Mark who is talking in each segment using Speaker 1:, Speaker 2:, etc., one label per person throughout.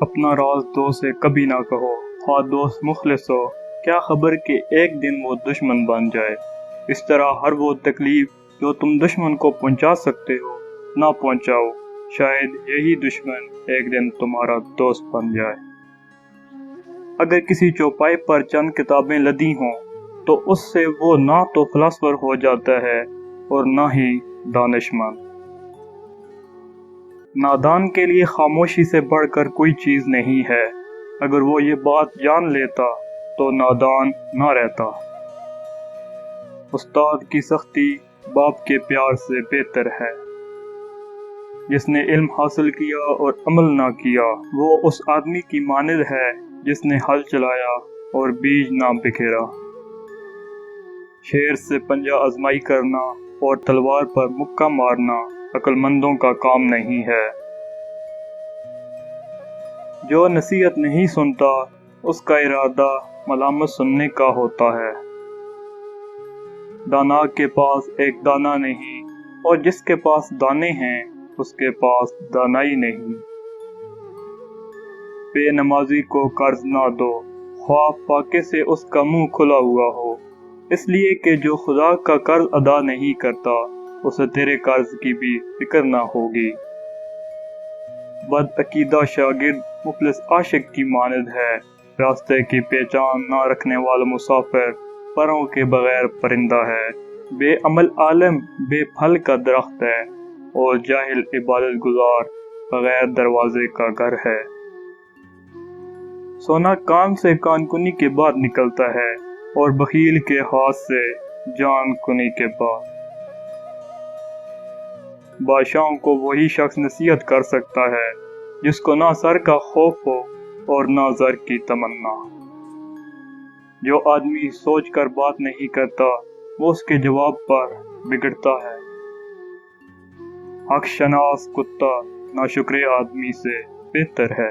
Speaker 1: اپنا راز دوست سے کبھی نہ کہو، خواہ دوست مخلص ہو، کیا خبر کہ ایک دن وہ دشمن بن جائے۔ اس طرح ہر وہ تکلیف جو تم دشمن کو پہنچا سکتے ہو نہ پہنچاؤ، شاید یہی دشمن ایک دن تمہارا دوست بن جائے۔ اگر کسی چوپائی پر چند کتابیں لدی ہوں تو اس سے وہ نہ تو فلاسفر ہو جاتا ہے اور نہ ہی دانشمند۔ نادان کے لیے خاموشی سے بڑھ کر کوئی چیز نہیں ہے، اگر وہ یہ بات جان لیتا تو نادان نہ رہتا۔ استاد کی سختی باپ کے پیار سے بہتر ہے۔ جس نے علم حاصل کیا اور عمل نہ کیا وہ اس آدمی کی مانند ہے جس نے ہل چلایا اور بیج نہ بکھیرا۔ شیر سے پنجہ آزمائی کرنا اور تلوار پر مکہ مارنا عقل مندوں کا کام نہیں ہے۔ جو نصیحت نہیں سنتا اس کا ارادہ ملامت سننے کا ہوتا ہے۔ دانا کے پاس ایک دانہ نہیں، اور جس کے پاس دانے ہیں اس کے پاس دانائی نہیں۔ بے نمازی کو قرض نہ دو، خواہ فاقے سے اس کا منہ کھلا ہوا ہو، اس لیے کہ جو خدا کا قرض ادا نہیں کرتا اسے تیرے قرض کی بھی فکر نہ ہوگی۔ بد عقیدہ شاگرد مفلس عاشق کی مانند ہے، راستے کی پہچان نہ رکھنے والا مسافر پروں کے بغیر پرندہ ہے۔ بے عمل عالم بے پھل کا درخت ہے، اور جاہل عبادت گزار بغیر دروازے کا گھر ہے۔ سونا کان سے کان کنی کے بعد نکلتا ہے، اور بخیل کے ہاتھ سے جان کنی کے بعد۔ بادشاہوں کو وہی شخص نصیحت کر سکتا ہے جس کو نہ سر کا خوف ہو اور نہ زر کی تمنا۔ جو آدمی سوچ کر بات نہیں کرتا وہ اس کے جواب پر بگڑتا ہے۔ حق شناس کتا ناشکر آدمی سے بہتر ہے۔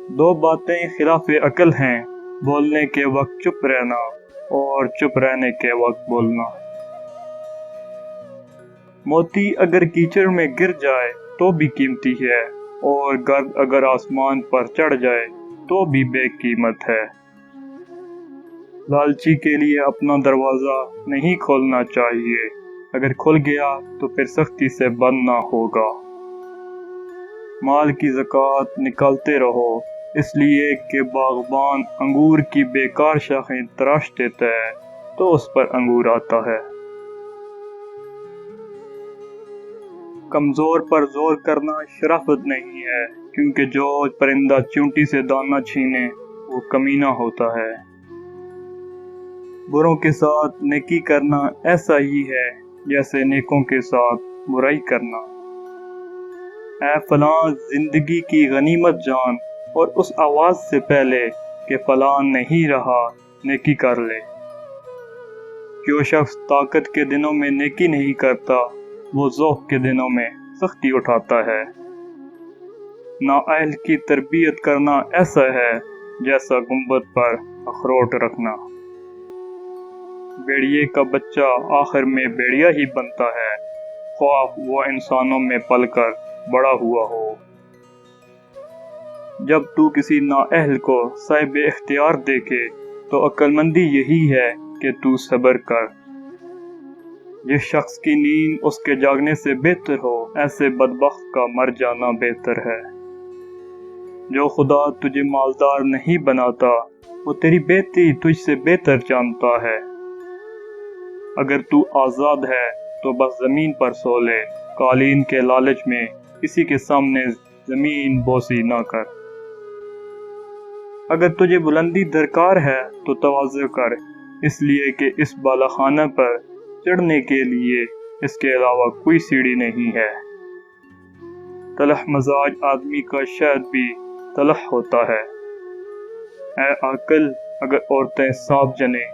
Speaker 1: دو باتیں خلاف عقل ہیں، بولنے کے وقت چپ رہنا اور چپ رہنے کے وقت بولنا۔ موتی اگر کیچڑ میں گر جائے تو بھی قیمتی ہے، اور گرد اگر آسمان پر چڑھ جائے تو بھی بے قیمت ہے۔ لالچی کے لیے اپنا دروازہ نہیں کھولنا چاہیے، اگر کھل گیا تو پھر سختی سے بند نہ ہوگا۔ مال کی زکوٰۃ نکالتے رہو، اس لیے کہ باغبان انگور کی بیکار شاخیں تراش دیتا ہے تو اس پر انگور آتا ہے۔ کمزور پر زور کرنا شرافت نہیں ہے، کیونکہ جو پرندہ چونٹی سے دانہ چھینے وہ کمینہ ہوتا ہے۔ بروں کے ساتھ نیکی کرنا ایسا ہی ہے جیسے نیکوں کے ساتھ برائی کرنا۔ اے فلاں زندگی کی غنیمت جان، اور اس آواز سے پہلے کہ فلاں نہیں رہا نیکی کر لے۔ جو شخص طاقت کے دنوں میں نیکی نہیں کرتا وہ ذوق کے دنوں میں سختی اٹھاتا ہے۔ نااہل کی تربیت کرنا ایسا ہے جیسا گنبد پر اخروٹ رکھنا۔ بیڑیے کا بچہ آخر میں بیڑیا ہی بنتا ہے، خواہ وہ انسانوں میں پل کر بڑا ہوا ہو۔ جب تو کسی نااہل کو صاحب اختیار دیکھے تو عقل مندی یہی ہے کہ تو صبر کر۔ جس شخص کی نیند اس کے جاگنے سے بہتر ہو، ایسے بدبخت کا مر جانا بہتر ہے۔ جو خدا تجھے مالدار نہیں بناتا وہ تیری بہتری تجھ سے بہتر جانتا ہے۔ اگر تو آزاد ہے تو بس زمین پر سو لے، قالین کے لالچ میں کسی کے سامنے زمین بوسی نہ کر۔ اگر تجھے بلندی درکار ہے تو تواضع کر، اس لیے کہ اس بالا خانہ پر چڑھنے کے لیے اس کے علاوہ کوئی سیڑھی نہیں ہے۔ تلخ مزاج آدمی کا شہد بھی تلخ ہوتا ہے۔ اے عاقل، اگر عورتیں سانپ جنیں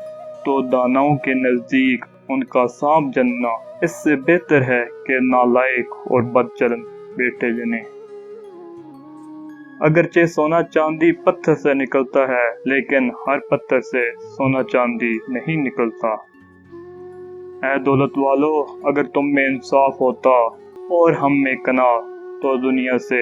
Speaker 1: تو داناؤں کے نزدیک ان کا سانپ جننا اس سے بہتر ہے کہ نالائق اور بدچلن بیٹے جنیں۔ اگرچہ سونا چاندی پتھر سے نکلتا ہے، لیکن ہر پتھر سے سونا چاندی نہیں نکلتا۔ اے دولت والو، اگر تم میں انصاف ہوتا اور ہم میں قناعت تو دنیا سے